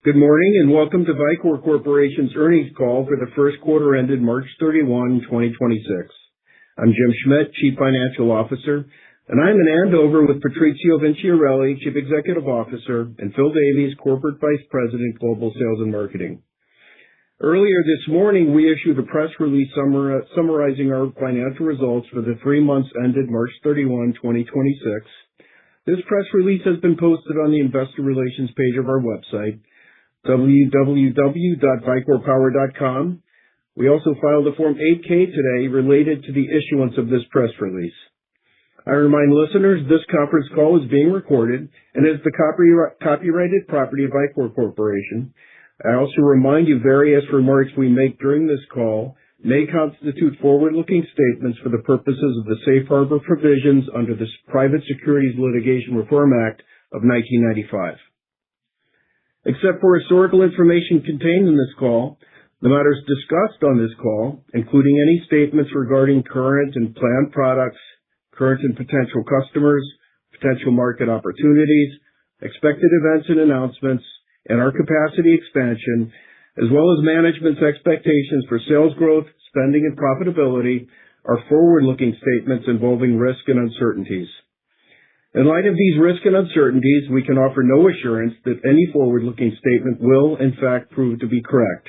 Good morning, and welcome to Vicor Corporation's earnings call for the first quarter ended March 31, 2026. I'm Jim Schmidt, Chief Financial Officer, and I'm in Andover with Patrizio Vinciarelli, Chief Executive Officer, and Phil Davies, Corporate Vice President, Global Sales and Marketing. Earlier this morning, we issued a press release summarizing our financial results for the 3 months ended March 31, 2026. This press release has been posted on the Investor Relations page of our website, www.vicorpower.com. We also filed a Form 8-K today related to the issuance of this press release. I remind listeners this conference call is being recorded and is the copyrighted property of Vicor Corporation. I also remind you various remarks we make during this call may constitute forward-looking statements for the purposes of the Safe Harbor provisions under the Private Securities Litigation Reform Act of 1995. Except for historical information contained in this call, the matters discussed on this call, including any statements regarding current and planned products, current and potential customers, potential market opportunities, expected events and announcements, and our capacity expansion, as well as management's expectations for sales growth, spending, and profitability, are forward-looking statements involving risk and uncertainties. In light of these risks and uncertainties, we can offer no assurance that any forward-looking statement will, in fact, prove to be correct.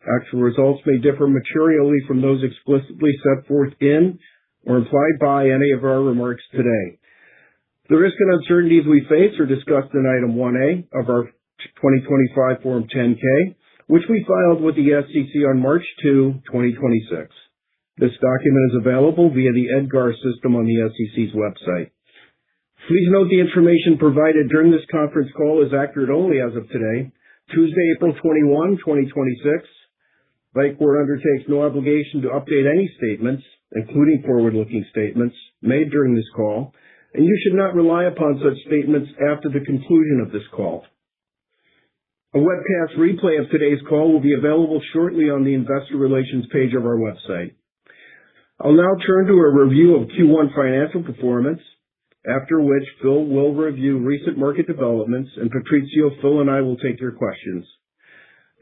Actual results may differ materially from those explicitly set forth in or implied by any of our remarks today. The risks and uncertainties we face are discussed in Item 1A of our 2025 Form 10-K, which we filed with the SEC on March 2, 2026. This document is available via the EDGAR system on the SEC's website. Please note the information provided during this conference call is accurate only as of today, Tuesday, April 21, 2026. Vicor undertakes no obligation to update any statements, including forward-looking statements, made during this call, and you should not rely upon such statements after the conclusion of this call. A webcast replay of today's call will be available shortly on the Investor Relations page of our website. I'll now turn to a review of Q1 financial performance, after which Phil will review recent market developments, and Patrizio, Phil, and I will take your questions.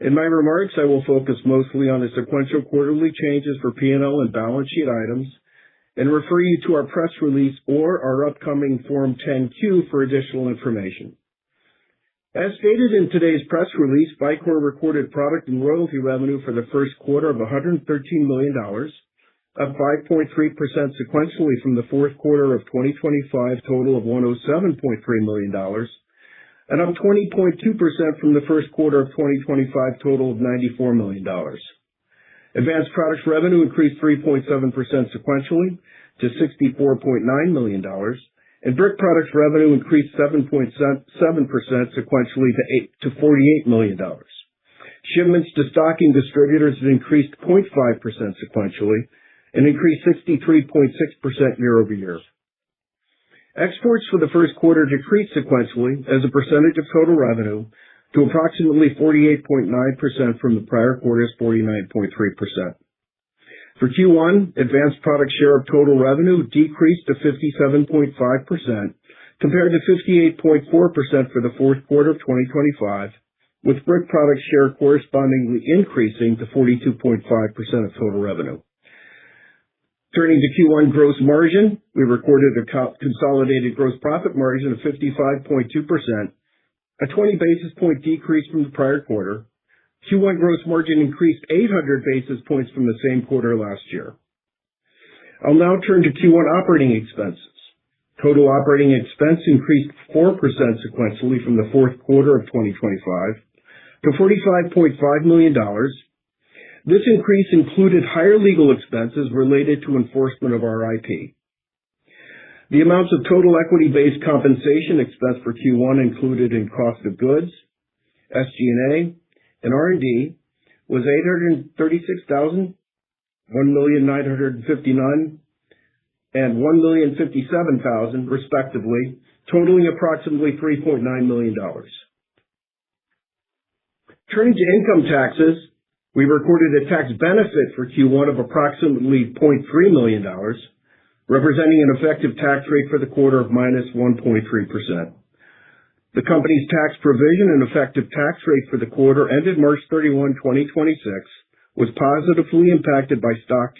In my remarks, I will focus mostly on the sequential quarterly changes for P&L and balance sheet items and refer you to our press release or our upcoming Form 10-Q for additional information. As stated in today's press release, Vicor recorded product and royalty revenue for the first quarter of $113 million, up 5.3% sequentially from the fourth quarter of 2025 total of $107.3 million, and up 20.2% from the first quarter of 2025 total of $94 million. Advanced products revenue increased 3.7% sequentially to $64.9 million, and brick products revenue increased 7.7% sequentially to $48 million. Shipments to stocking distributors increased 0.5% sequentially and increased 63.6% year-over-year. Exports for the first quarter decreased sequentially as a percentage of total revenue to approximately 48.9% from the prior quarter's 49.3%. For Q1, advanced product share of total revenue decreased to 57.5% compared to 58.4% for the fourth quarter of 2025, with brick product share correspondingly increasing to 42.5% of total revenue. Turning to Q1 gross margin, we recorded a consolidated gross profit margin of 55.2%, a 20 basis point decrease from the prior quarter. Q1 gross margin increased 800 basis points from the same quarter last year. I'll now turn to Q1 operating expenses. Total operating expense increased 4% sequentially from the fourth quarter of 2025 to $45.5 million. This increase included higher legal expenses related to enforcement of our IP. The amounts of total equity-based compensation expense for Q1 included in cost of goods, SG&A, and R&D was $836,000, $1,959,000, and $1,057,000 respectively, totaling approximately $3.9 million. Turning to income taxes, we recorded a tax benefit for Q1 of approximately $0.3 million, representing an effective tax rate for the quarter of -1.3%. The company's tax provision and effective tax rate for the quarter ended March 31, 2026 was positively impacted by stock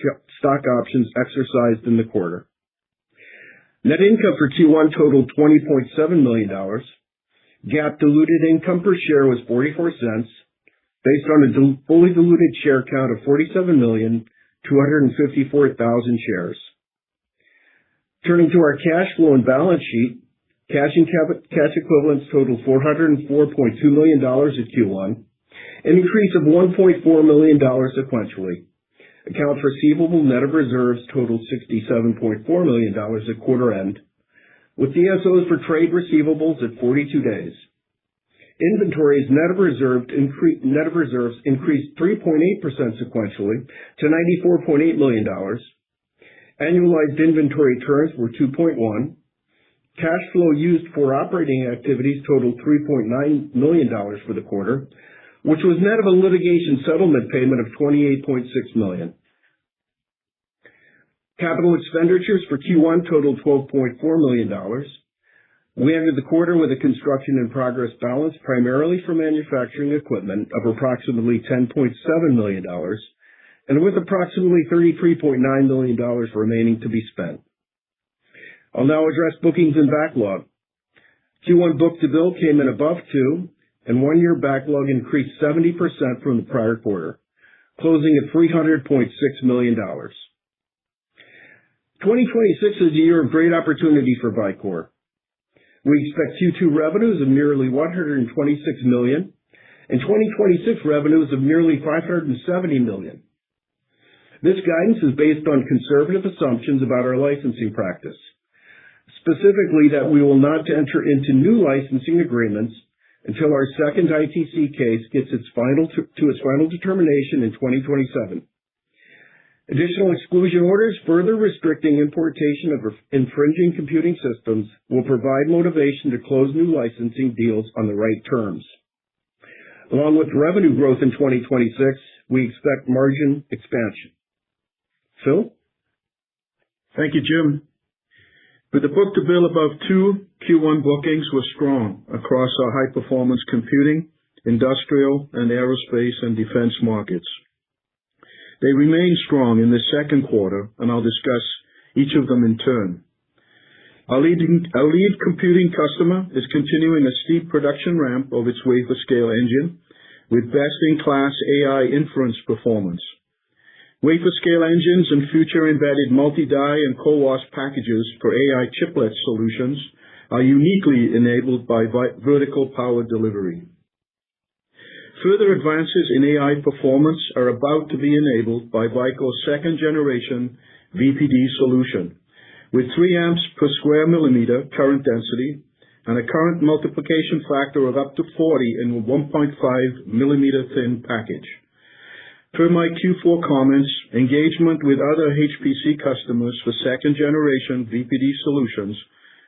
options exercised in the quarter. Net income for Q1 totaled $20.7 million. GAAP diluted income per share was 44 cents, based on a fully diluted share count of 47,254,000 shares. Turning to our cash flow and balance sheet, cash and cash equivalents totaled $404.2 million at Q1, an increase of $1.4 million sequentially. Accounts receivable net of reserves totaled $67.4 million at quarter end, with DSOs for trade receivables at 42 days. Inventories net of reserves increased 3.8% sequentially to $94.8 million. Annualized inventory turns were 2.1. Cash flow used for operating activities totaled $3.9 million for the quarter, which was net of a litigation settlement payment of $28.6 million. Capital expenditures for Q1 totaled $12.4 million. We ended the quarter with a construction in progress balance primarily for manufacturing equipment of approximately $10.7 million and with approximately $33.9 million remaining to be spent. I'll now address bookings and backlog. Q1 book-to-bill came in above 2, and one-year backlog increased 70% from the prior quarter, closing at $300.6 million. 2026 is a year of great opportunity for Vicor. We expect Q2 revenues of nearly $126 million and 2026 revenues of nearly $570 million. This guidance is based on conservative assumptions about our licensing practice, specifically that we will not enter into new licensing agreements until our second ITC case gets its final determination in 2027. Additional exclusion orders further restricting importation of infringing computing systems will provide motivation to close new licensing deals on the right terms. Along with revenue growth in 2026, we expect margin expansion. Phil? Thank you, Jim. With the book-to-bill above 2, Q1 bookings were strong across our high-performance computing, industrial, and aerospace and defense markets. They remain strong in the second quarter, and I'll discuss each of them in turn. Our lead computing customer is continuing a steep production ramp of its wafer scale engine with best-in-class AI inference performance. Wafer scale engines and future embedded multi-die and CoWoS packages for AI chiplet solutions are uniquely enabled by vertical power delivery. Further advances in AI performance are about to be enabled by Vicor's second generation VPD solution with 3 amps per square millimeter current density and a current multiplication factor of up to 40 in a 1.5 millimeter thin package. Per my Q4 comments, engagement with other HPC customers for second generation VPD solutions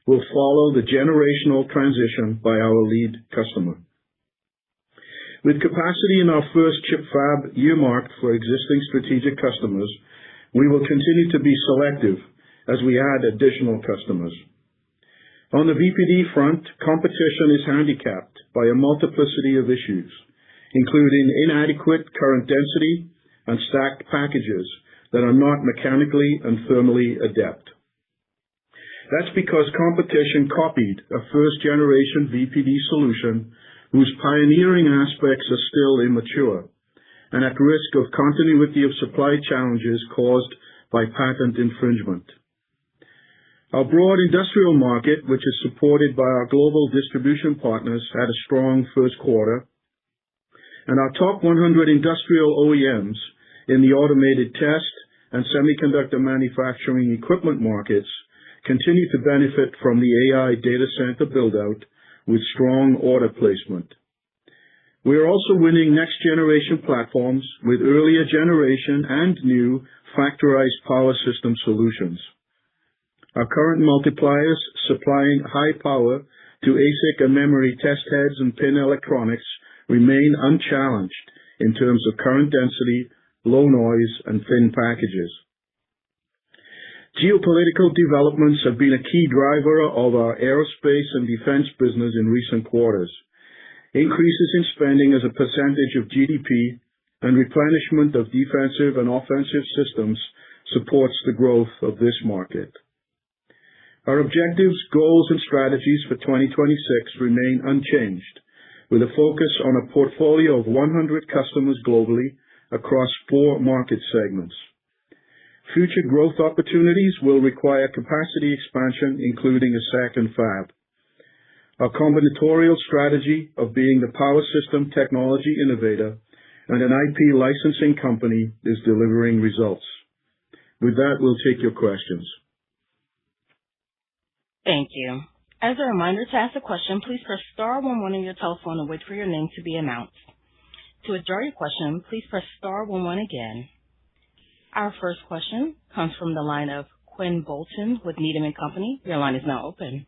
will follow the generational transition by our lead customer. With capacity in our first chip fab earmarked for existing strategic customers, we will continue to be selective as we add additional customers. On the VPD front, competition is handicapped by a multiplicity of issues, including inadequate current density and stacked packages that are not mechanically and thermally adept. That's because competition copied a first-generation VPD solution whose pioneering aspects are still immature and at risk of continuity of supply challenges caused by patent infringement. Our broad industrial market, which is supported by our global distribution partners, had a strong first quarter, and our top 100 industrial OEMs in the automated test and semiconductor manufacturing equipment markets continue to benefit from the AI data center build-out with strong order placement. We are also winning next-generation platforms with earlier generation and new factorized power system solutions. Our current multipliers supplying high power to ASIC and memory test heads and pin electronics remain unchallenged in terms of current density, low noise, and thin packages. Geopolitical developments have been a key driver of our aerospace and defense business in recent quarters. Increases in spending as a percentage of GDP and replenishment of defensive and offensive systems supports the growth of this market. Our objectives, goals, and strategies for 2026 remain unchanged, with a focus on a portfolio of 100 customers globally across 4 market segments. Future growth opportunities will require capacity expansion, including a second fab. Our combinatorial strategy of being the power system technology innovator and an IP licensing company is delivering results. With that, we'll take your questions. Thank you. As a reminder, to ask a question, please press star 11 on your telephone and wait for your name to be announced. To withdraw your question, please press star 11 again. Our first question comes from the line of Quinn Bolton with Needham & Company. Your line is now open.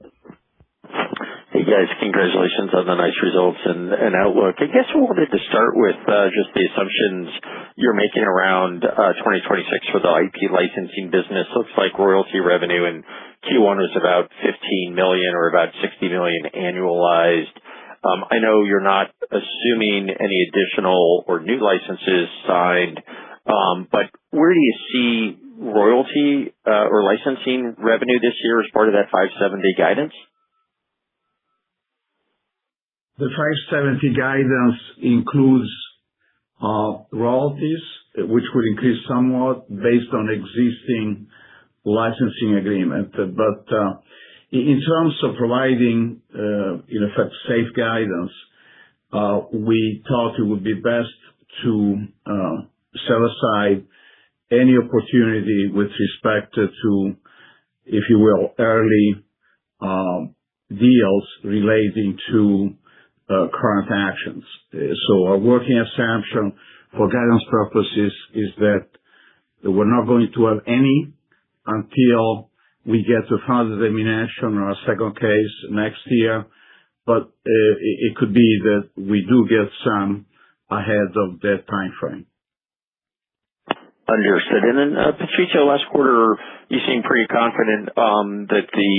Hey guys, congratulations on the nice results and outlook. I guess I wanted to start with just the assumptions you're making around 2026 for the IP licensing business. Looks like royalty revenue in Q1 was about $15 million or about $60 million annualized. I know you're not assuming any additional or new licenses signed, but where do you see royalty or licensing revenue this year as part of that 570 guidance? The 570 guidance includes royalties, which would increase somewhat based on existing licensing agreement. But in terms of providing, in effect, safe guidance, we thought it would be best to set aside any opportunity with respect to, if you will, early deals relating to current actions. So our working assumption for guidance purposes is that we're not going to have any until we get to final determination on our second case next year, but it could be that we do get some ahead of that time frame. Understood. And then, Patrizio, last quarter, you seemed pretty confident that the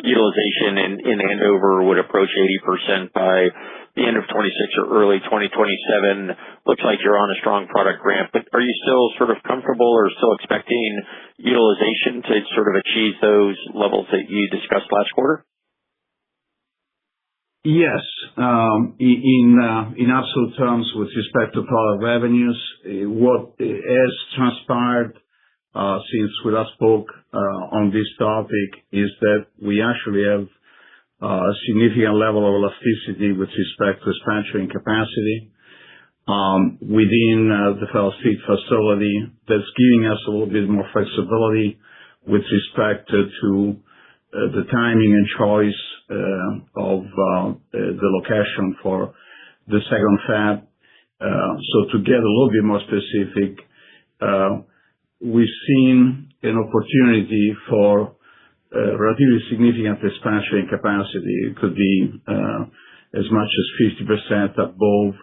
utilization in Andover would approach 80% by the end of 26 or early 2027. Looks like you're on a strong product ramp, but are you still sort of comfortable or still expecting utilization to sort of achieve those levels that you discussed last quarter? Yes. In absolute terms, with respect to product revenues, what has transpired since we last spoke on this topic is that we actually have a significant level of elasticity with respect to expansion capacity within the Federal Street facility. That's giving us a little bit more flexibility with respect to the timing and choice of the location for the second fab. So to get a little bit more specific, we've seen an opportunity for relatively significant expansion capacity. It could be as much as 50% above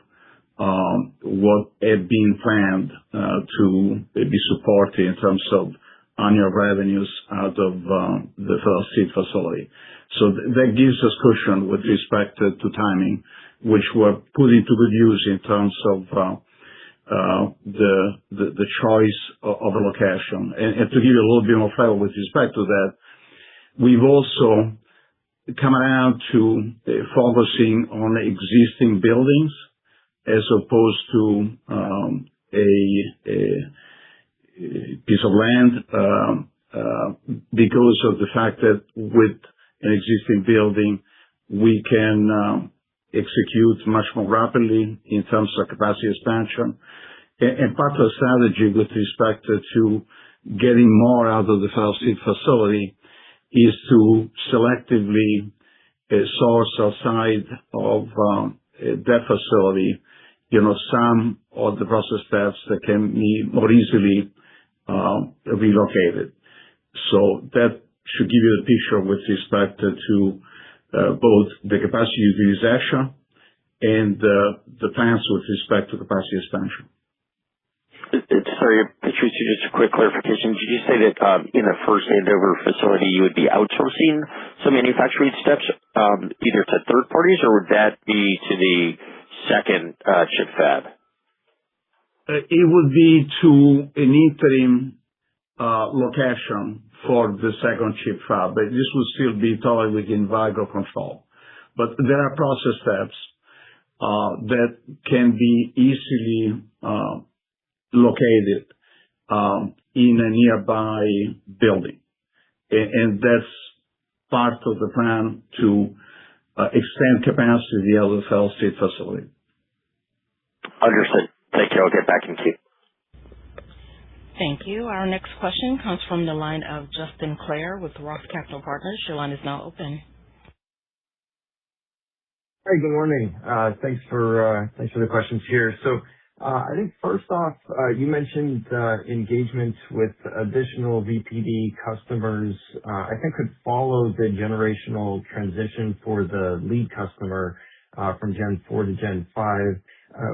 what had been planned to be supported in terms of annual revenues out of the Federal Street facility. So that gives us cushion with respect to timing, which we're putting to good use in terms of the choice of a location. And to give you a little bit more flavor with respect to that, we've also come around to focusing on existing buildings as opposed to a piece of land because of the fact that with an existing building, we can execute much more rapidly in terms of capacity expansion. And part of the strategy with respect to getting more out of the Federal Street facility is to selectively source outside of that facility, some of the process steps that can be more easily relocated. So that should give you the picture with respect to both the capacity utilization and the plans with respect to capacity expansion. Sorry, Patrizio, just a quick clarification. Did you say that in the first Andover facility, you would be outsourcing some manufacturing steps either to third parties, or would that be to the second chip fab? It would be to an interim location for the second chip fab, but this would still be totally within Vicor control. But there are process steps that can be easily located in a nearby building. And that's part of the plan to extend capacity of the Fell Street facility. Understood. Thank you. I'll get back in queue. Thank you. Our next question comes from the line of Justin Clare with Roth Capital Partners. Your line is now open. Hi, good morning. Thanks for the questions here. So, I think first off, you mentioned engagement with additional VPD customers, I think could follow the generational transition for the lead customer from Gen 4 to Gen 5.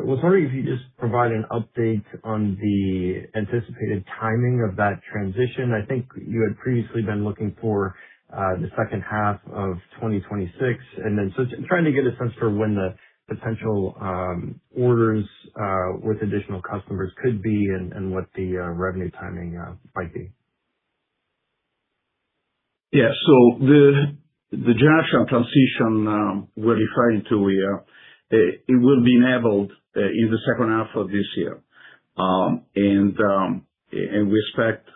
Was wondering if you just provide an update on the anticipated timing of that transition. I think you had previously been looking for the second half of 2026, and then so trying to get a sense for when the potential orders with additional customers could be and what the revenue timing might be. Yeah. So the generational transition we're referring to here, it will be enabled in the second half of this year. And we expect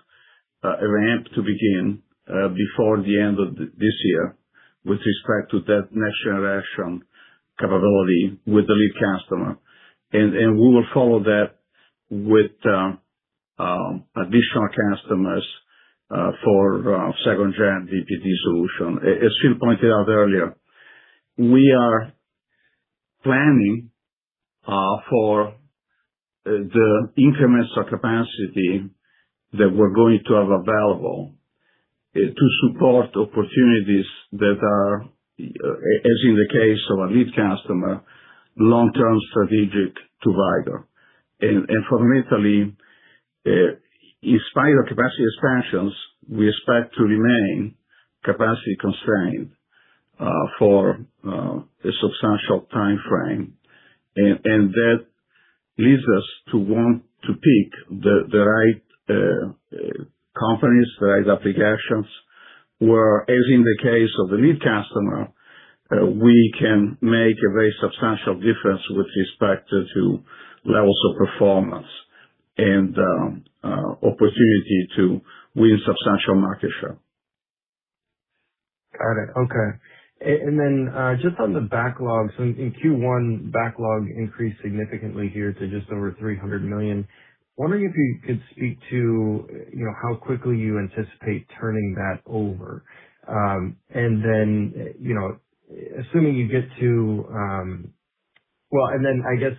a ramp to begin before the end of this year with respect to that next generation capability with the lead customer. And we will follow that with additional customers for second gen VPD solution. As Phil pointed out earlier, we are planning for the increments of capacity that we're going to have available to support opportunities that are, as in the case of a lead customer, long-term strategic to Vicor. And fundamentally, in spite of capacity expansions, we expect to remain capacity constrained for a substantial time frame. And that leads us to want to pick the right companies, the right applications, where, as in the case of the lead customer, we can make a very substantial difference with respect to levels of performance and opportunity to win substantial market share. Got it. Okay. And then just on the backlog, so in Q1, backlog increased significantly here to just over $300 million. Wondering if you could speak to, how quickly you anticipate turning that over. And then, assuming you get to, and then I guess,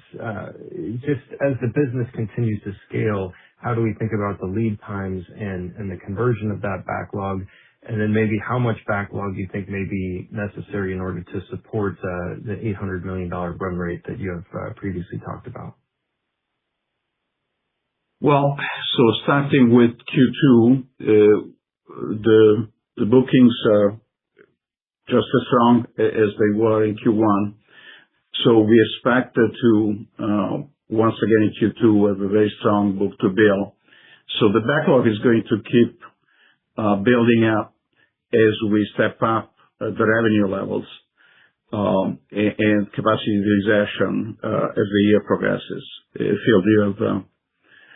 just as the business continues to scale, how do we think about the lead times and the conversion of that backlog? And then maybe how much backlog you think may be necessary in order to support the $800 million run rate that you have previously talked about? Well, so starting with Q2, the bookings are just as strong as they were in Q1. So we expect to, once again in Q2, have a very strong book-to-bill. So the backlog is going to keep building up as we step up the revenue levels and capacity utilization as the year progresses. Phil, do you have...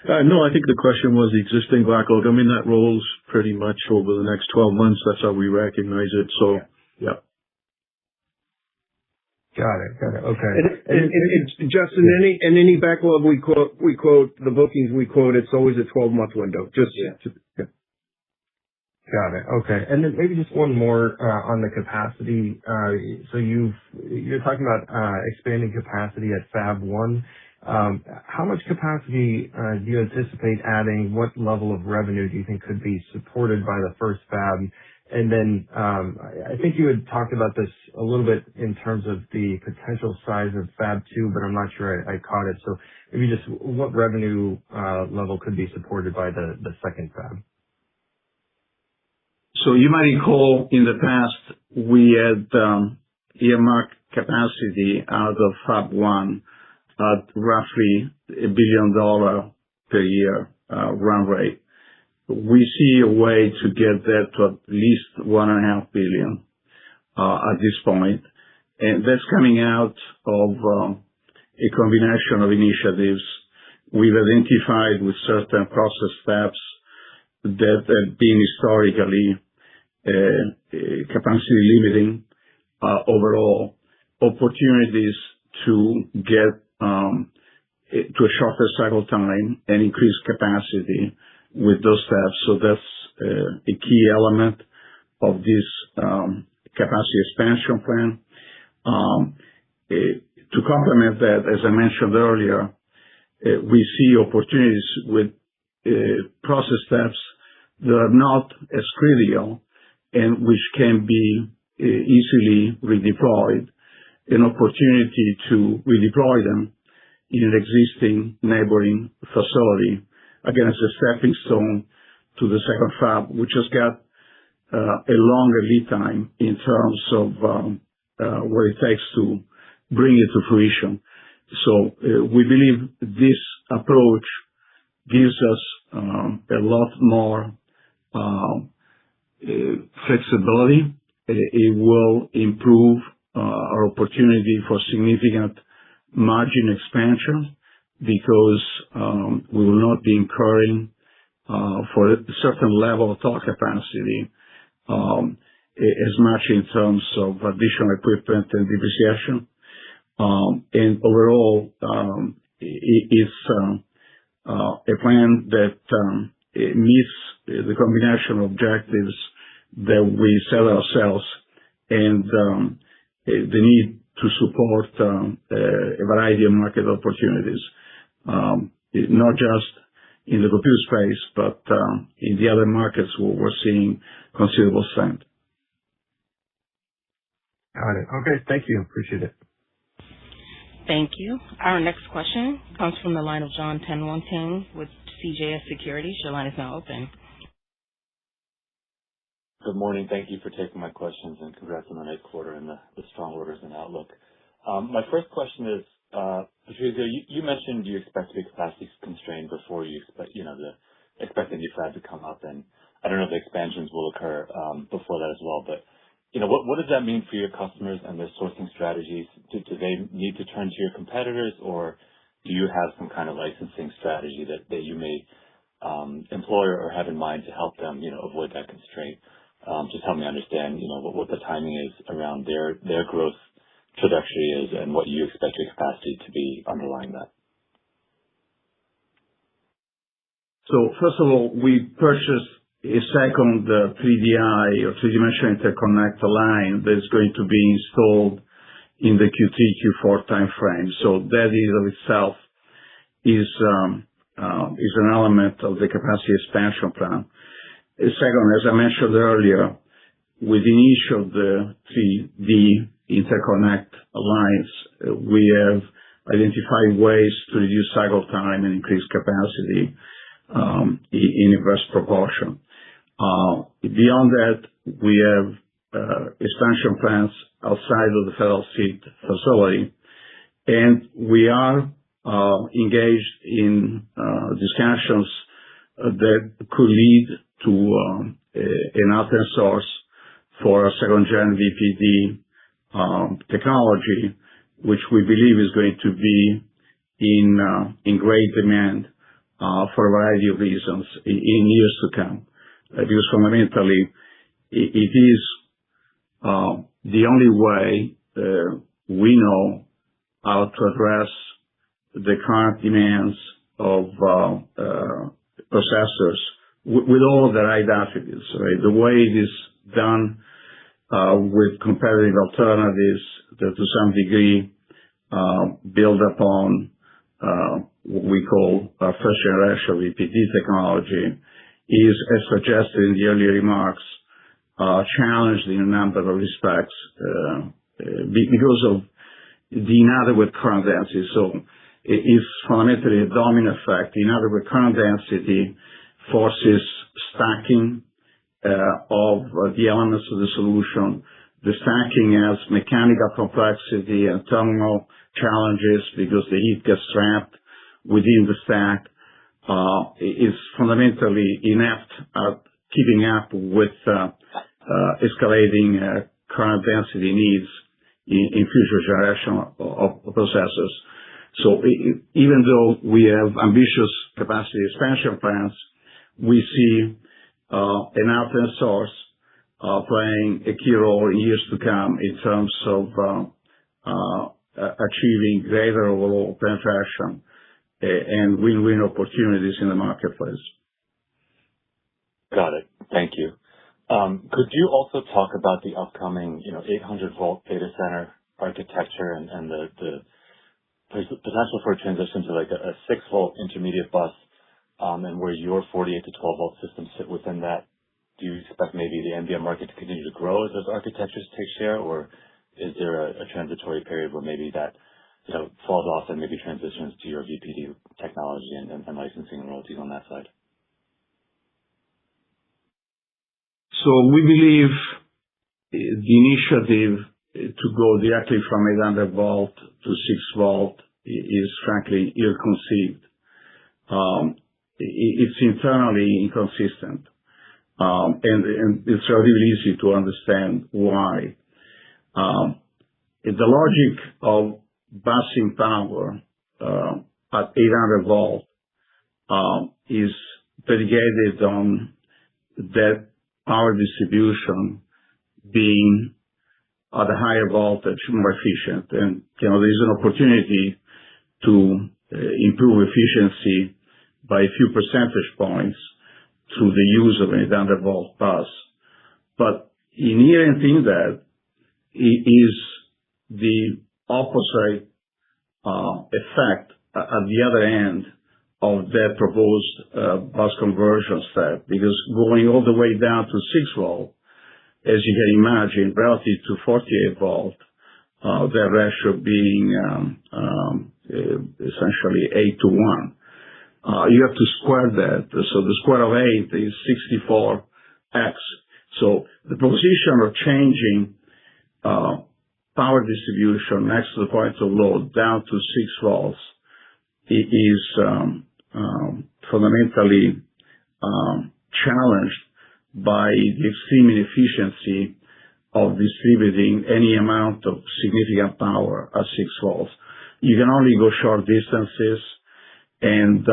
No, I think the question was the existing backlog. I mean, that rolls pretty much over the next 12 months. That's how we recognize it. So, yeah. Got it. Okay. And Justin, any backlog we quote, the bookings we quote, it's always a 12-month window. Yeah. Got it. Okay. And then maybe just one more on the capacity. So you're talking about expanding capacity at Fab 1. How much capacity do you anticipate adding? What level of revenue do you think could be supported by the first fab? And then I think you had talked about this a little bit in terms of the potential size of Fab 2, but I'm not sure I caught it. So maybe just what revenue level could be supported by the second fab? So you might recall in the past, we had earmarked capacity out of Fab 1 at roughly $1 billion per year run rate. We see a way to get that to at least $1.5 billion at this point. And that's coming out of a combination of initiatives. We've identified with certain process steps that have been historically capacity limiting overall, opportunities to get to a shorter cycle time and increase capacity with those steps. So that's a key element of this capacity expansion plan. To complement that, as I mentioned earlier, we see opportunities with process steps that are not as critical and which can be easily redeployed, an opportunity to redeploy them in an existing neighboring facility, again, as a stepping stone to the second fab, which has got a longer lead time in terms of what it takes to bring it to fruition. So we believe this approach gives us a lot more flexibility. It will improve our opportunity for significant margin expansion because we will not be incurring for a certain level of total capacity as much in terms of additional equipment and depreciation. And overall, it's a plan that meets the combination of objectives that we set ourselves and the need to support a variety of market opportunities, not just in the compute space, but in the other markets where we're seeing considerable strength. Got it. Okay. Thank you. Appreciate it. Thank you. Our next question comes from the line of John Tanwanteng with CJS Securities. Your line is now open. Good morning. Thank you for taking my questions, and congrats on the nice quarter and the strong orders and outlook. My first question is, Patrizio, you mentioned you expect to be capacity constrained before you expect the new fab to come up, and I don't know if the expansions will occur before that as well, but what does that mean for your customers and their sourcing strategies? Do they need to turn to your competitors, or do you have some kind of licensing strategy that you may employ or have in mind to help them avoid that constraint? Just help me understand what the timing is around their growth trajectory is and what you expect your capacity to be underlying that. So first of all, we purchased a second 3DI or 3-dimensional interconnect line that is going to be installed in the Q3, Q4 timeframe. So that in itself is an element of the capacity expansion plan. Second, as I mentioned earlier, within each of the 3D interconnect lines, we have identified ways to reduce cycle time and increase capacity in inverse proportion. Beyond that, we have expansion plans outside of the Federal Street facility, and we are engaged in discussions that could lead to an alternate source for a second-gen VPD technology, which we believe is going to be in great demand for a variety of reasons in years to come. Because fundamentally, it is the only way we know how to address the current demands of processors with all of the right attributes. Right? The way it is done with competitive alternatives that to some degree build upon what we call first generation VPD technology is, as suggested in the earlier remarks, challenged in a number of respects because of the inadequate current density. So it's fundamentally a domino effect. The inadequate current density forces stacking of the elements of the solution. The stacking has mechanical complexity and thermal challenges because the heat gets trapped within the stack. Is fundamentally inept at keeping up with escalating current density needs in future generation of processors. So even though we have ambitious capacity expansion plans, we see an alternate source playing a key role in years to come in terms of achieving greater overall penetration and win-win opportunities in the marketplace. Got it. Thank you. Could you also talk about the upcoming 800-volt data center architecture and the potential for a transition to like a 6-volt intermediate bus, and where your 48 to 12-volt systems sit within that? Do you expect maybe the NBM market to continue to grow as those architectures take share, or is there a transitory period where maybe that falls off and maybe transitions to your VPD technology and licensing and royalties on that side? So we believe the initiative to go directly from 800 volt to 6 volt is frankly ill-conceived. It's internally inconsistent. And it's relatively easy to understand why. The logic of busing power at 800 volt is predicated on that power distribution being at a higher voltage, more efficient. And there's an opportunity to improve efficiency by a few percentage points through the use of an 800 volt bus. But inherent in that is the opposite effect at the other end of that proposed bus conversion step, because going all the way down to 6 volt, as you can imagine, relative to 48 volt, that ratio being essentially 8 to 1. You have to square that. So the square of 8 is 64x. So the position of changing power distribution next to the point of load down to 6 volts is fundamentally challenged by the extreme inefficiency of distributing any amount of significant power at 6 volts. You can only go short distances and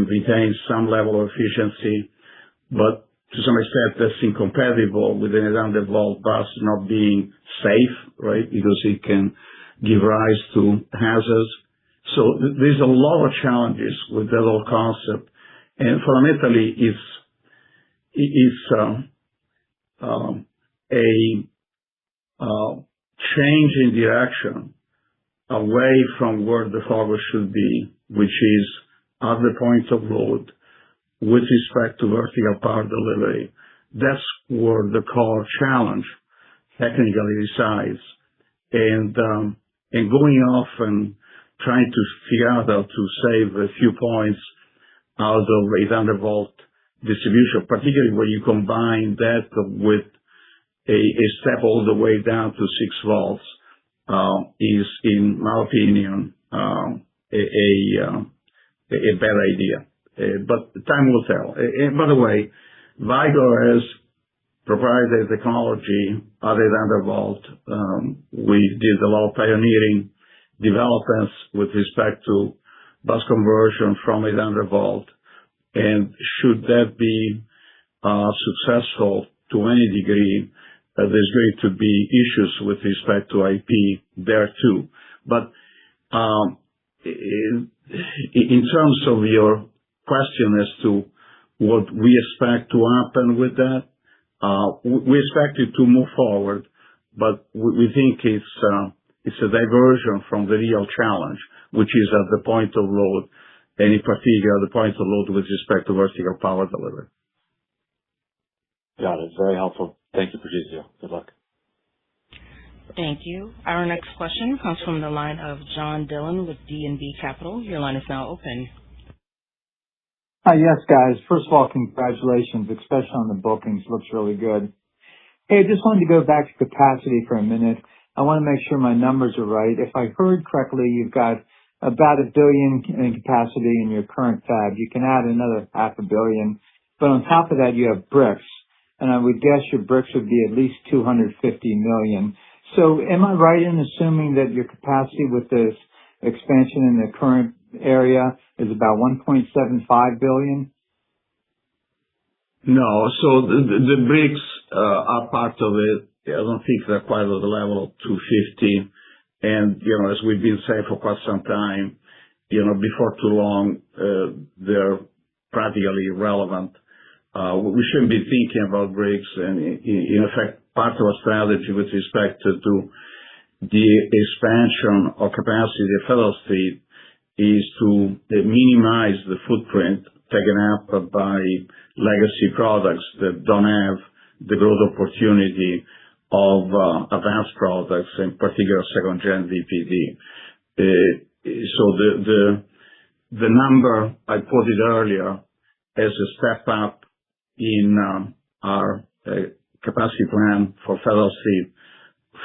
retain some level of efficiency, but to some extent that's incompatible with an 800 volt bus not being safe, right? Because it can give rise to hazards. So there's a lot of challenges with that whole concept, and fundamentally it's a change in direction away from where the focus should be, which is at the point of load with respect to vertical power delivery. That's where the core challenge technically resides. And going off and trying to figure out how to save a few points out of 800 volt distribution, particularly when you combine that with a step all the way down to 6 volts, is, in my opinion, a bad idea. But time will tell. And by the way, Vicor has proprietary technology at 800 volt. We did a lot of pioneering developments with respect to bus conversion from 800 volt. And should that be successful to any degree, there's going to be issues with respect to IP there too. But in terms of your question as to what we expect to happen with that, we expect it to move forward, but we think it's a diversion from the real challenge, which is at the point of load, and in particular the point of load with respect to vertical power delivery. Got it. Very helpful. Thank you, Patrizio. Good luck. Thank you. Our next question comes from the line of John Dillon with D&B Capital. Your line is now open. Hi. Yes, guys. First of all, congratulations, especially on the bookings. Looks really good. Hey, I just wanted to go back to capacity for a minute. I want to make sure my numbers are right. If I heard correctly, you've got about $1 billion in capacity in your current fab. You can add another $500 million, but on top of that, you have bricks, and I would guess your bricks would be at least $250 million. So am I right in assuming that your capacity with this expansion in the current area is about $1.75 billion? No. So the bricks are part of it. I don't think they're quite at the level of 250. And, as we've been saying for quite some time, before too long, they're practically irrelevant. We shouldn't be thinking about bricks. And in effect, part of our strategy with respect to the expansion of capacity at Federal Street is to minimize the footprint taken up by legacy products that don't have the growth opportunity of advanced products, in particular second-gen VPD. So the number I quoted earlier as a step up in our capacity plan for Federal Street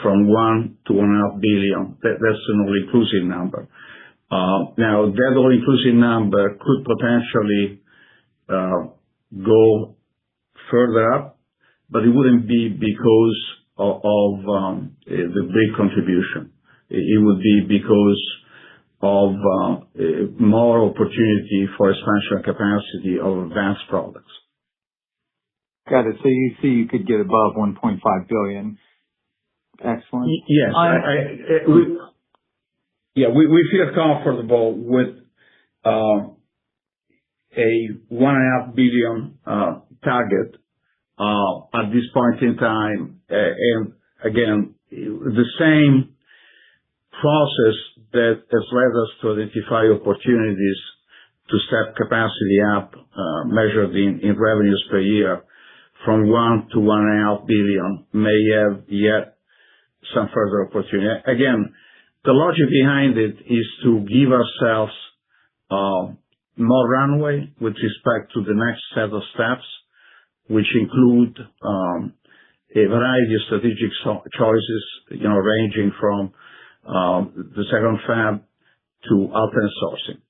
from $1 to $1.5 billion, that's an all-inclusive number. Now, that all-inclusive number could potentially go further up, but it wouldn't be because of the big contribution. It would be because of more opportunity for expansion capacity of advanced products. Got it. So you see you could get above $1.5 billion. Excellent. Yes. We feel comfortable with a $1.5 billion target at this point in time. And again, the same process that has led us to identify opportunities to step capacity up, measured in revenues per year, from $1 to $1.5 billion, may have yet some further opportunity. Again, the logic behind it is to give ourselves more runway with respect to the next set of steps, which include a variety of strategic choices, ranging from the second fab to alternate sourcing.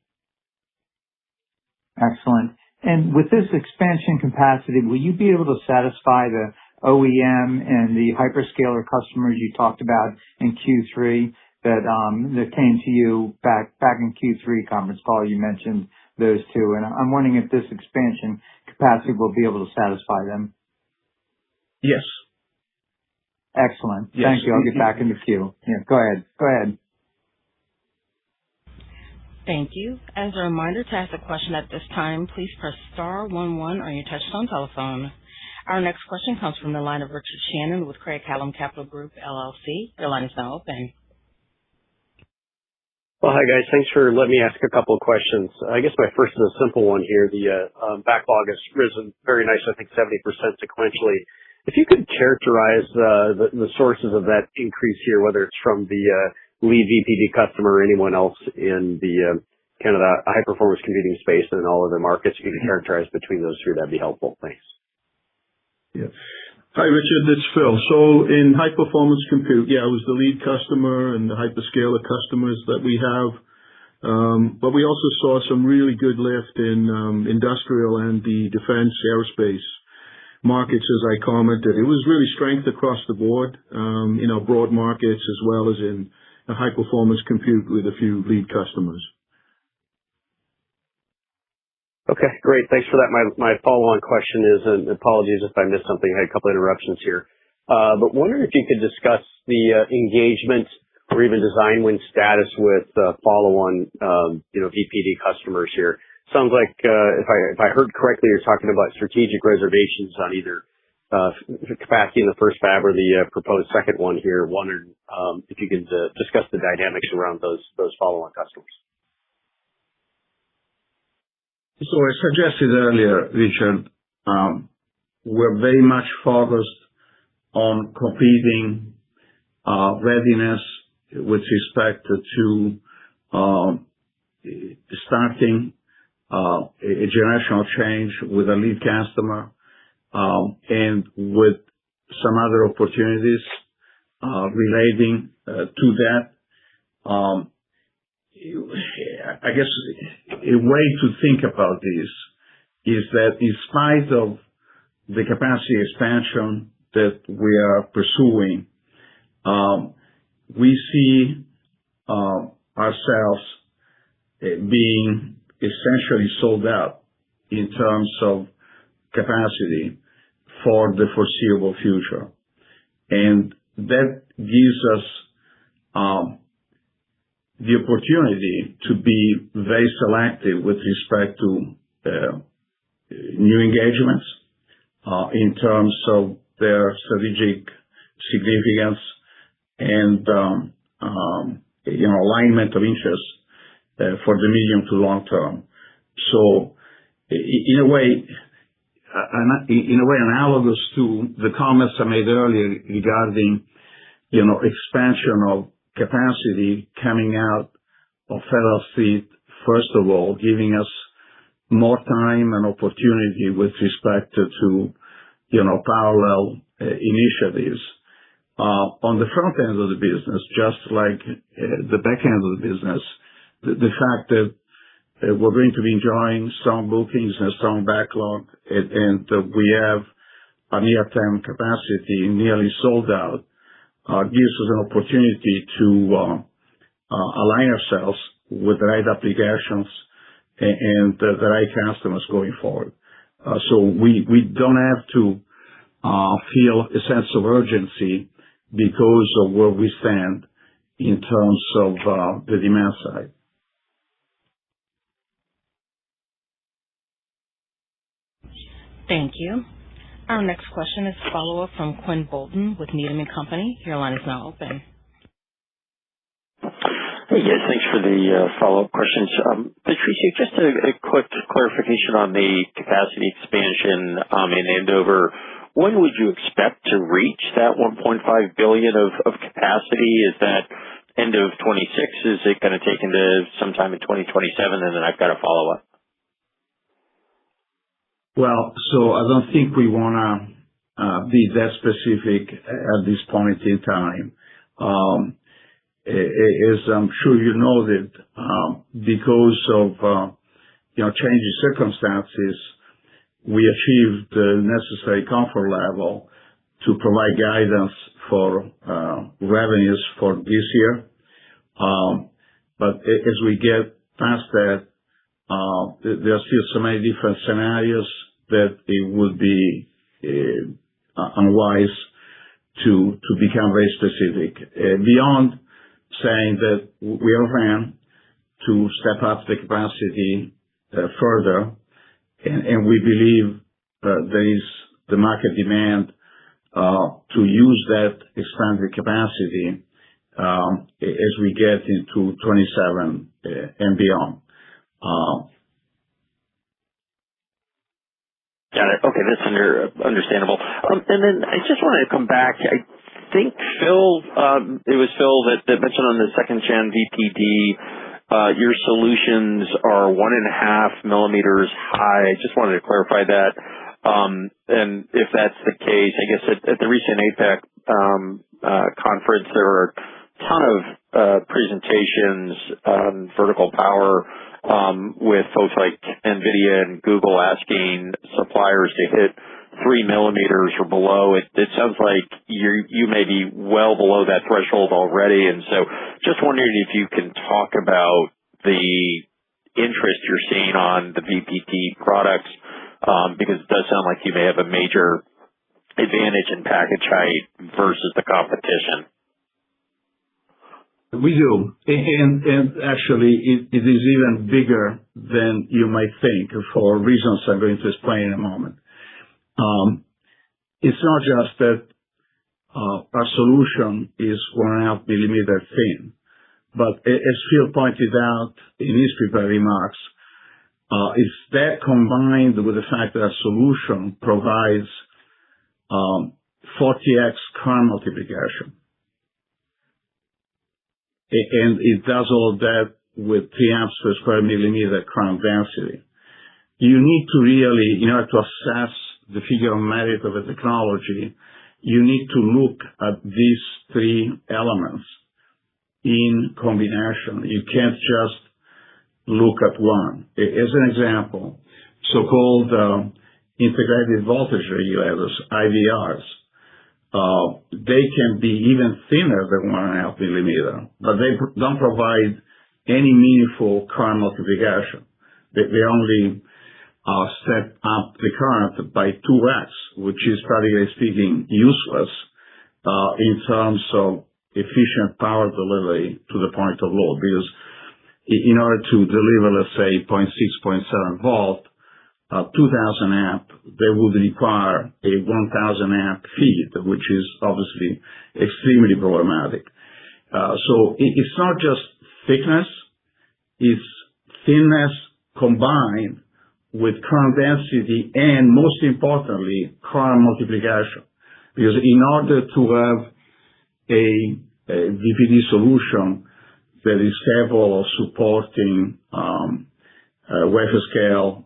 Excellent. And with this expansion capacity, will you be able to satisfy the OEM and the hyperscaler customers you talked about in Q3 that came to you back in Q3 conference call? You mentioned those two, and I'm wondering if this expansion capacity will be able to satisfy them. Yes. Excellent. Yes. Thank you. I'll get back in the queue. Yeah, go ahead. Thank you. As a reminder, to ask a question at this time, please press star 11 on your touchtone telephone. Our next question comes from the line of Richard Shannon with Craig-Hallum Capital Group, LLC. Your line is now open. Well, hi, guys. Thanks for letting me ask a couple of questions. I guess my first is a simple one here. The backlog has risen very nice, I think 70% sequentially. If you could characterize the sources of that increase here, whether it's from the lead VPD customer or anyone else in the kind of the high-performance computing space and all other markets, if you could characterize between those three, that'd be helpful. Thanks. Yeah. Hi, Richard. It's Phil. So in high-performance compute, it was the lead customer and the hyperscaler customers that we have. But we also saw some really good lift in industrial and the defense aerospace markets, as I commented. It was really strength across the board, broad markets as well as in high-performance compute with a few lead customers. Okay, great. Thanks for that. My follow-on question is, and apologies if I missed something, I had a couple interruptions here. But wondering if you could discuss the engagement or even design win status with follow-on, VPD customers here. Sounds like, if I heard correctly, you're talking about strategic reservations on either capacity in the first fab or the proposed second one here. Wondering if you could discuss the dynamics around those follow-on customers. So I suggested earlier, Richard, we're very much focused on completing readiness with respect to starting a generational change with a lead customer, and with some other opportunities relating to that. I guess a way to think about this is that in spite of the capacity expansion that we are pursuing, we see ourselves being essentially sold out in terms of capacity for the foreseeable future. And that gives us the opportunity to be very selective with respect to new engagements in terms of their strategic significance and alignment of interests for the medium to long term. So in a way analogous to the comments I made earlier regarding expansion of capacity coming out of Federal Street, first of all, giving us more time and opportunity with respect to parallel initiatives. On the front end of the business, just like the back end of the business, the fact that we're going to be enjoying strong bookings and strong backlog, and we have a near-term capacity nearly sold out, gives us an opportunity to align ourselves with the right applications and the right customers going forward. So we don't have to feel a sense of urgency because of where we stand in terms of the demand side. Thank you. Our next question is a follow-up from Quinn Bolton with Needham & Company. Your line is now open. Hey, guys. Thanks for the follow-up questions. Patrizio, just a quick clarification on the capacity expansion in Andover. When would you expect to reach that $1.5 billion of capacity? Is that end of 26? Is it going to take into sometime in 2027? And then I've got a follow-up. Well, so I don't think we want to be that specific at this point in time. As I'm sure you know that because of changing circumstances, we achieved the necessary comfort level to provide guidance for revenues for this year. But as we get past that, there are still so many different scenarios that it would be unwise to become very specific. Beyond saying that we are plan to step up the capacity further, and we believe there is the market demand to use that expanded capacity as we get into 27 and beyond. Got it. Okay, that's understandable. And then I just wanted to come back. I think it was Phil that mentioned on the second gen VPD, your solutions are 1.5 millimeters high. I just wanted to clarify that. And if that's the case, I guess at the recent APEC conference, there were a ton of presentations on vertical power with folks like NVIDIA and Google asking suppliers to hit 3 millimeters or below. It sounds like you may be well below that threshold already. And so just wondering if you can talk about the interest you're seeing on the VPD products, because it does sound like you may have a major advantage in package height versus the competition. We do. And actually, it is even bigger than you might think for reasons I'm going to explain in a moment. It's not just that our solution is 1.5 millimeter thin, but as Phil pointed out in his prepared remarks, it's that combined with the fact that our solution provides 40x current multiplication. And it does all of that with 3 amps per square millimeter current density. You need to really, in order to assess the figure of merit of a technology, you need to look at these 3 elements in combination. You can't just look at one. As an example, so-called integrated voltage regulators, IVRs, they can be even thinner than 1.5 millimeter, but they don't provide any meaningful current multiplication. They only step up the current by 2x, which is practically speaking useless in terms of efficient power delivery to the point of load. Because in order to deliver, let's say, 0.6, 0.7 volt, 2,000 amp, they would require a 1,000 amp feed, which is obviously extremely problematic. So it's not just thickness, it's thinness combined with current density and, most importantly, current multiplication. Because in order to have a VPD solution that is capable of supporting wafer scale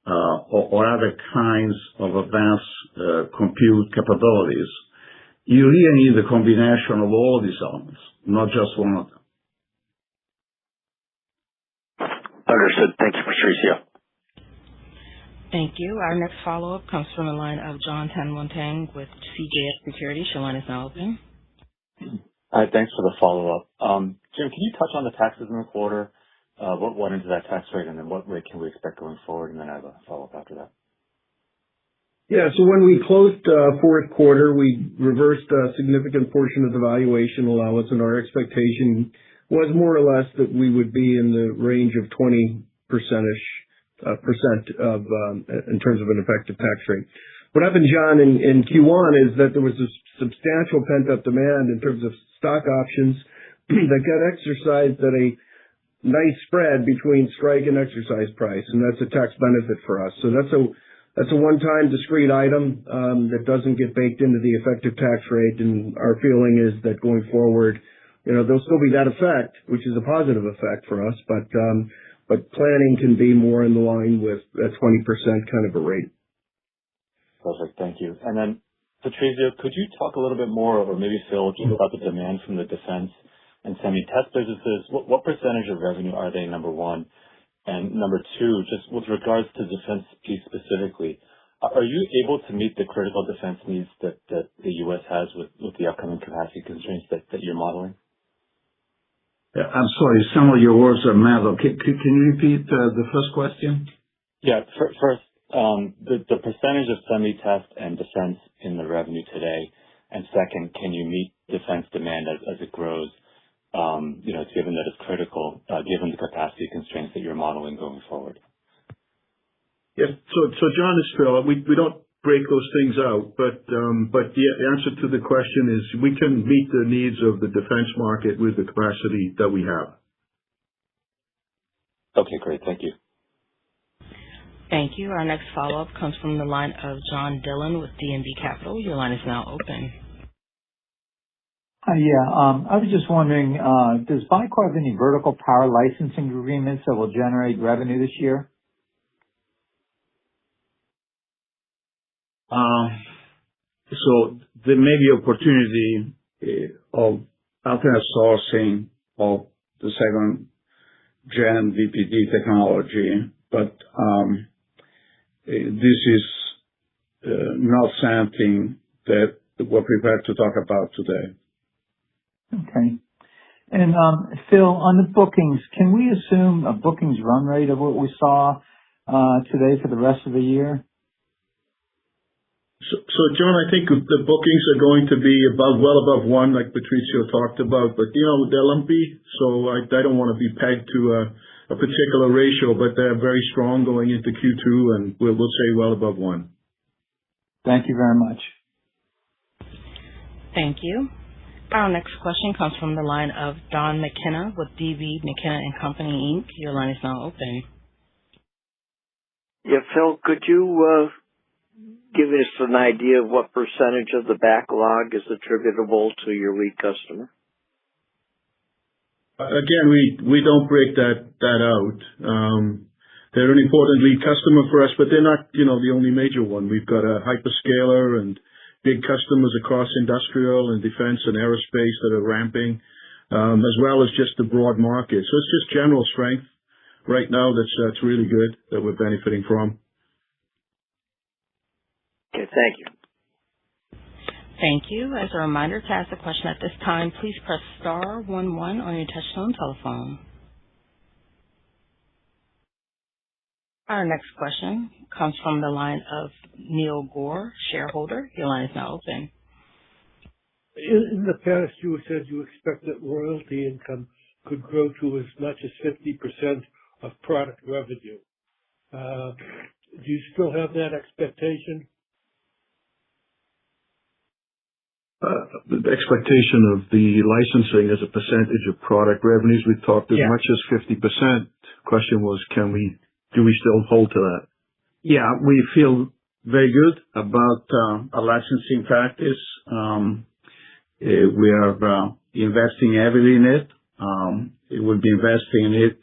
or other kinds of advanced compute capabilities, you really need the combination of all these elements, not just one of them. Understood. Thank you, Patrizio. Thank you. Our next follow-up comes from the line of Jon Tanwanteng with CJS Securities. Your line is now open. Hi, thanks for the follow-up. Jim, can you touch on the taxes in the quarter? What went into that tax rate, and then what rate can we expect going forward? And then I have a follow-up after that. Yeah, so when we closed fourth quarter, we reversed a significant portion of the valuation allowance, and our expectation was more or less that we would be in the range of 20%-ish in terms of an effective tax rate. What happened, John, in Q1 is that there was a substantial pent-up demand in terms of stock options that got exercised at a nice spread between strike and exercise price, and that's a tax benefit for us. So that's a one-time discrete item that doesn't get baked into the effective tax rate, and our feeling is that going forward, there'll still be that effect, which is a positive effect for us, but planning can be more in line with a 20% kind of a rate. Perfect. Thank you. And then, Patrizio, could you talk a little bit more, or maybe Phil, just about the demand from the defense and semi-test businesses? What percentage of revenue are they, number one? And number two, just with regards to defense piece specifically, are you able to meet the critical defense needs that the U.S. has with the upcoming capacity constraints that you're modeling? I'm sorry, some of your words are muddled. Can you repeat the first question? Yeah. First, the percentage of semi-test and defense in the revenue today, and second, can you meet defense demand as it grows, given that it's critical, given the capacity constraints that you're modeling going forward? Yes. So John, it's Phil. We don't break those things out, but the answer to the question is we can meet the needs of the defense market with the capacity that we have. Okay, great. Thank you. Thank you. Our next follow-up comes from the line of John Dillon with D&B Capital. Your line is now open. Yeah. I was just wondering, does Vicor have any vertical power licensing agreements that will generate revenue this year? So there may be opportunity of alternate sourcing of the second gen VPD technology, but this is not something that we're prepared to talk about today. Okay. And Phil, on the bookings, can we assume a bookings run rate of what we saw today for the rest of the year? So John, I think the bookings are going to be well above one, like Patrizio talked about, but they're lumpy, so I don't want to be pegged to a particular ratio, but they're very strong going into Q2, and we'll say well above one. Thank you very much. Thank you. Our next question comes from the line of Don McKenna with DB McKenna & Company, Inc. Your line is now open. Yeah, Phil, could you give us an idea of what percentage of the backlog is attributable to your lead customer? Again, we don't break that out. They're an important lead customer for us, but they're not, the only major one. We've got a hyperscaler and big customers across industrial and defense and aerospace that are ramping, as well as just the broad market. So it's just general strength right now that's really good that we're benefiting from. Okay, thank you. Thank you. As a reminder, to ask a question at this time, please press star 11 on your touchtone telephone. Our next question comes from the line of Neil Gore, shareholder. Your line is now open. In the past, you said you expect that royalty income could grow to as much as 50% of product revenue. Do you still have that expectation? The expectation of the licensing as a percentage of product revenues, we talked as much as 50%. Question was, do we still hold to that? Yeah, we feel very good about our licensing practice. We are investing heavily in it. We'll be investing in it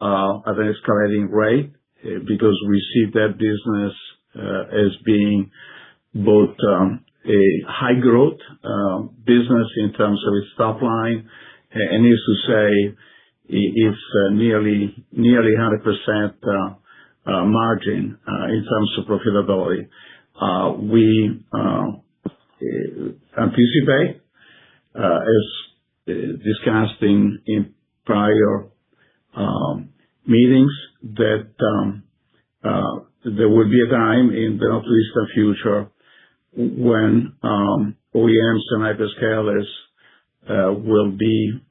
at an escalating rate because we see that business as being both a high growth business in terms of its top line, and needless to say, it's nearly 100% margin in terms of profitability. We anticipate, as discussed in prior meetings, that there will be a time in the not too distant future when OEMs and hyperscalers will be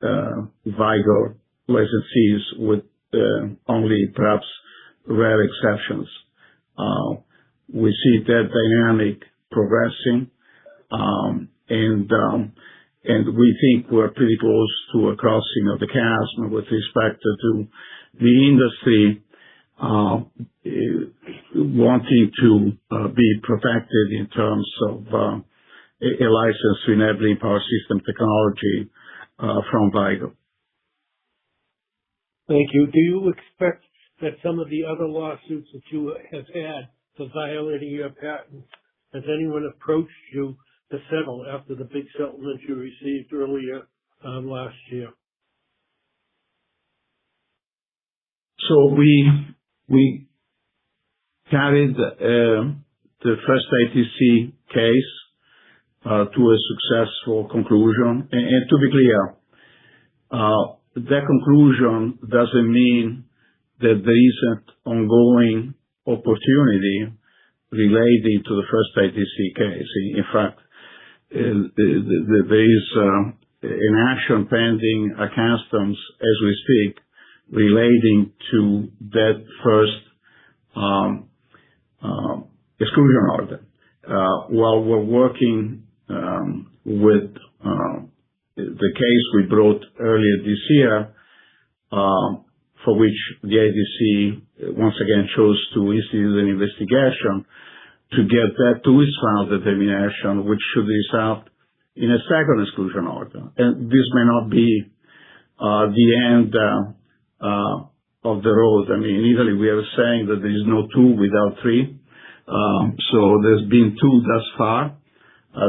Vicor licensees with only perhaps rare exceptions. We see that dynamic progressing, and we think we're pretty close to a crossing of the chasm with respect to the industry wanting to be protected in terms of a license to enabling power system technology from Vicor. Thank you. Do you expect that some of the other lawsuits that you have had for violating your patents, has anyone approached you to settle after the big settlement you received earlier last year? So we carried the first ITC case to a successful conclusion. And to be clear, that conclusion doesn't mean that there isn't ongoing opportunity relating to the first ITC case. In fact, there is an action pending at customs as we speak relating to that first exclusion order. While we're working with the case we brought earlier this year, for which the ITC once again chose to institute an investigation to get that to its final determination, which should result in a second exclusion order. And this may not be the end of the road. I mean, in Italy, we are saying that there is no two without three. So there's been two thus far.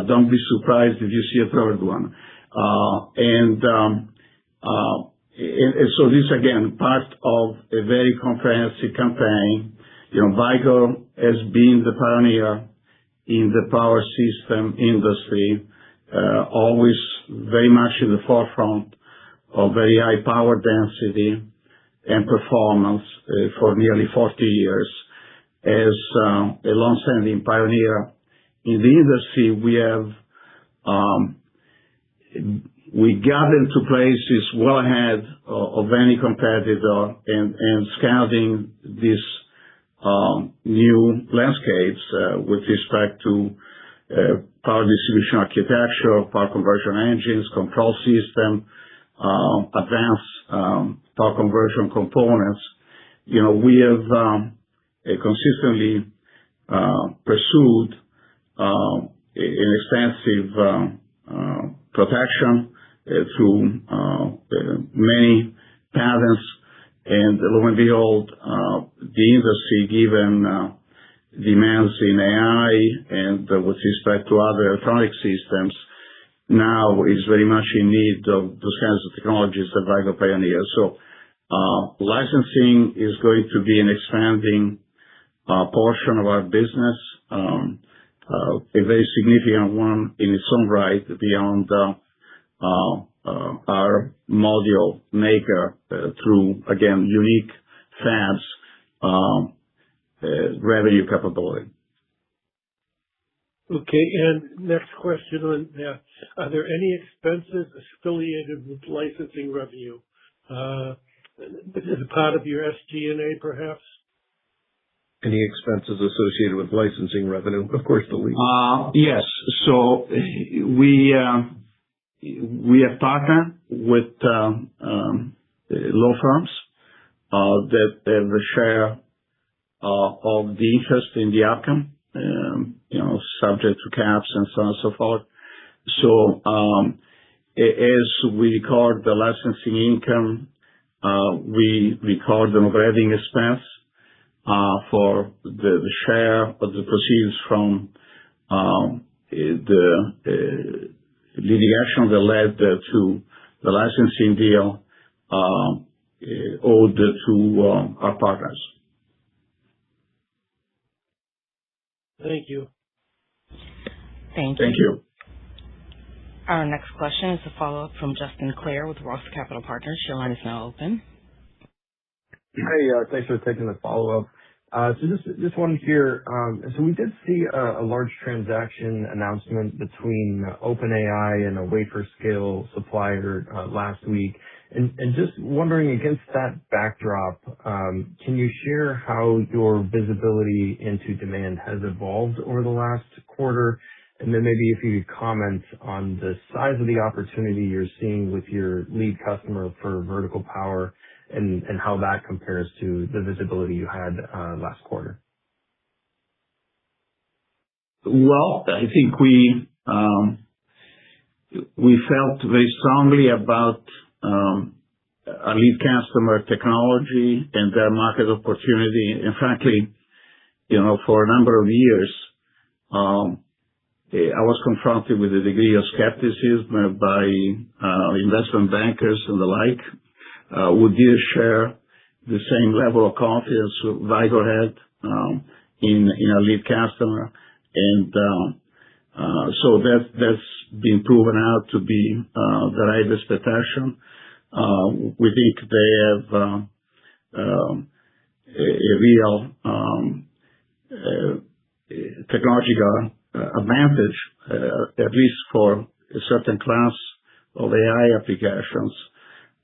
Don't be surprised if you see a third one. And so this, again, part of a very comprehensive campaign. Vicor has been the pioneer in the power system industry, always very much in the forefront of very high power density and performance for nearly 40 years. As a long-standing pioneer in the industry, we got into places well ahead of any competitor and scouting these new landscapes with respect to power distribution architecture, power conversion engines, control system, advanced power conversion components. We have consistently pursued an extensive protection through many patents. And lo and behold, the industry, given demands in AI and with respect to other electronic systems, now is very much in need of those kinds of technologies that Vicor pioneers. So licensing is going to be an expanding portion of our business, a very significant one in its own right beyond our module maker through, again, unique fabs revenue capability. Okay, and next question on that. Are there any expenses affiliated with licensing revenue? As a part of your SG&A, perhaps? Any expenses associated with licensing revenue? Of course, the lead. Yes. So we have partnered with law firms that have a share of the interest in the outcome, subject to caps and so on and so forth. So as we record the licensing income, we record an operating expense for the share of the proceeds from the litigation that led to the licensing deal owed to our partners. Thank you. Thank you. Our next question is a follow-up from Justin Clare with Roth Capital Partners. Your line is now open. Hey, thanks for taking the follow-up. So just one here. So we did see a large transaction announcement between OpenAI and a wafer scale supplier last week. And just wondering, against that backdrop, can you share how your visibility into demand has evolved over the last quarter? And then maybe if you could comment on the size of the opportunity you're seeing with your lead customer for vertical power and how that compares to the visibility you had last quarter. Well, I think we felt very strongly about our lead customer technology and their market opportunity. And frankly, for a number of years, I was confronted with a degree of skepticism by investment bankers and the like, who did share the same level of confidence Vicor had in our lead customer. And so that's been proven out to be the right expectation. We think they have a real technological advantage, at least for a certain class of AI applications,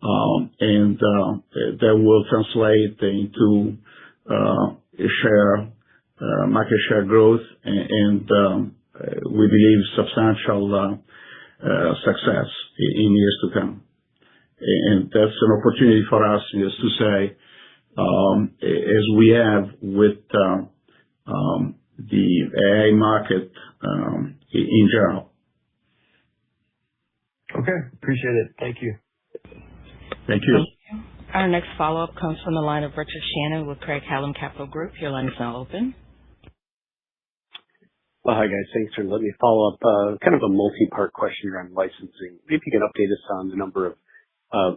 and that will translate into market share growth and we believe substantial success in years to come. And that's an opportunity for us, is to say, as we have with the AI market in general. Okay, appreciate it. Thank you. Thank you. Our next follow-up comes from the line of Richard Shannon with Craig-Hallum Capital Group. Your line is now open. Well, hi, guys. Thanks for letting me follow up. Kind of a multi-part question around licensing. Maybe you can update us on the number of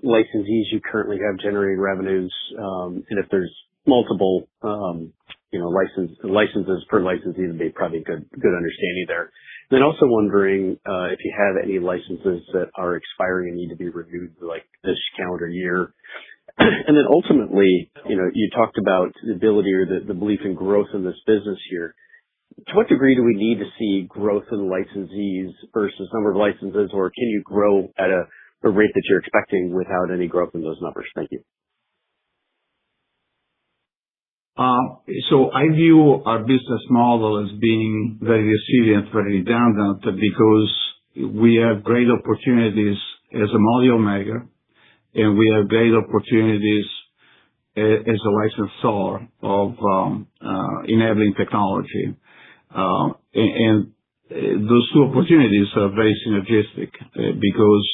licensees you currently have generating revenues, and if there's multiple licenses per licensee, would be probably good understanding there. Then also wondering if you have any licenses that are expiring and need to be renewed like this calendar year. And then ultimately, you talked about the ability or the belief in growth in this business here. To what degree do we need to see growth in licensees versus number of licenses, or can you grow at a rate that you're expecting without any growth in those numbers? Thank you. So I view our business model as being very resilient, very redundant, because we have great opportunities as a module maker, and we have great opportunities as a licensor of enabling technology. And those two opportunities are very synergistic because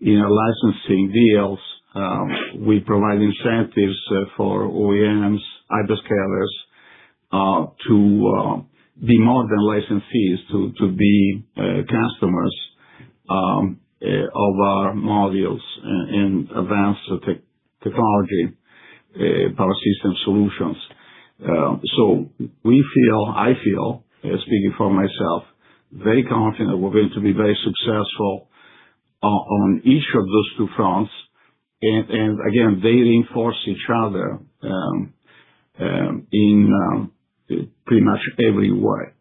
in our licensing deals, we provide incentives for OEMs, hyperscalers, to be more than licensees, to be customers of our modules and advanced technology, power system solutions. So I feel, speaking for myself, very confident we're going to be very successful on each of those two fronts. And again, they reinforce each other in pretty much every way.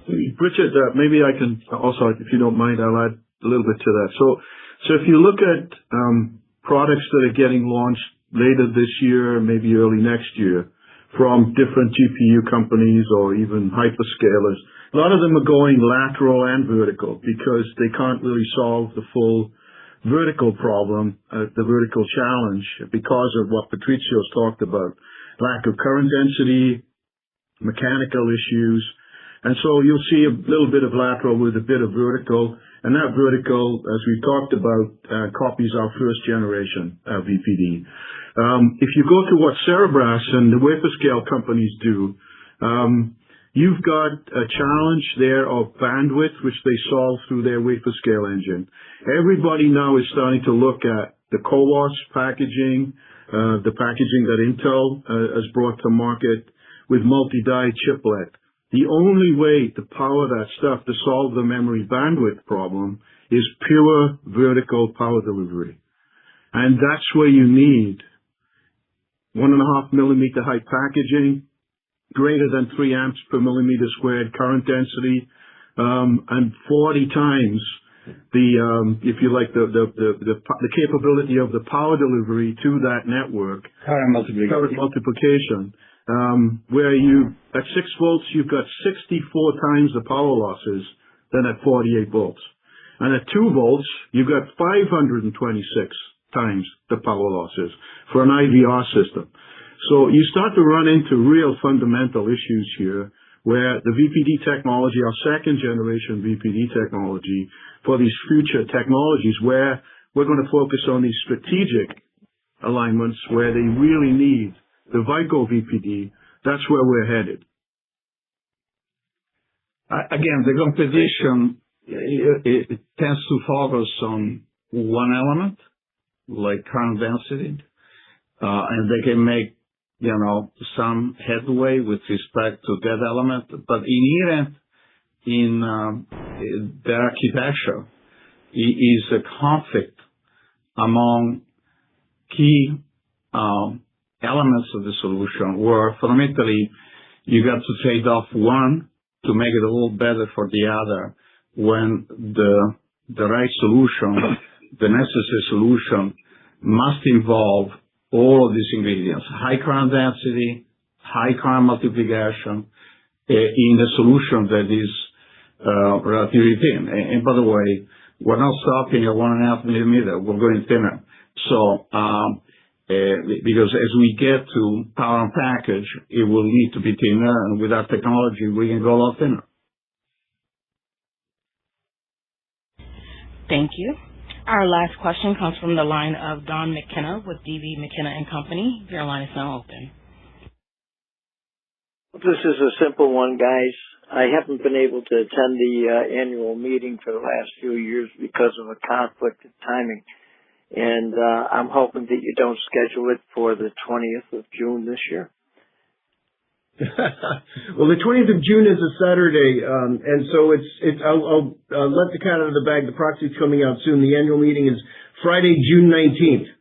Richard, maybe I can also, if you don't mind, I'll add a little bit to that. So if you look at products that are getting launched later this year, maybe early next year, from different GPU companies or even hyperscalers, a lot of them are going lateral and vertical because they can't really solve the full vertical problem, the vertical challenge, because of what Patrizio's talked about: lack of current density, mechanical issues. And so you'll see a little bit of lateral with a bit of vertical, and that vertical, as we talked about, copies our first generation VPD. If you go to what Cerebras and the wafer scale companies do, you've got a challenge there of bandwidth, which they solve through their wafer scale engine. Everybody now is starting to look at the CoWoS packaging, the packaging that Intel has brought to market with multi-die chiplet. The only way to power that stuff to solve the memory bandwidth problem is pure vertical power delivery. And that's where you need 1.5 millimeter height packaging, greater than 3 amps per millimeter squared current density, and 40 times if you like, the capability of the power delivery to that network. Current multiplication. Where at 6 volts, you've got 64 times the power losses than at 48 volts. And at 2 volts, you've got 526 times the power losses for an IVR system. So you start to run into real fundamental issues here where the VPD technology, our second generation VPD technology, for these future technologies where we're going to focus on these strategic alignments where they really need the Vicor VPD, that's where we're headed. Again, the competition it tends to focus on one element, like current density, and they can make, some headway with respect to that element. But inherent in the architecture is a conflict among key elements of the solution where fundamentally you got to trade off one to make it a little better for the other when the right solution, the necessary solution, must involve all of these ingredients: high current density, high current multiplication, in a solution that is relatively thin. And by the way, we're not stopping at 1.5 millimeter, we're going thinner. So because as we get to power and package, it will need to be thinner, and with our technology, we can go a lot thinner. Thank you. Our last question comes from the line of Don McKenna with DB McKenna & Company. Your line is now open. This is a simple one, guys. I haven't been able to attend the annual meeting for the last few years because of a conflict of timing. And I'm hoping that you don't schedule it for the 20th of June this year. Well, the 20th of June is a Saturday, and so I'll let the cat out of the bag. The proxy's coming out soon. The annual meeting is Friday, June 19th.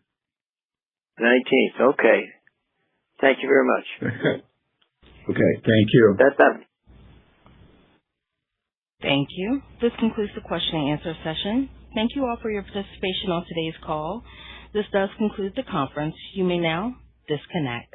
19th, okay. Thank you very much. Okay, thank you. That's done. Thank you. This concludes the question and answer session. Thank you all for your participation on today's call. This does conclude the conference. You may now disconnect.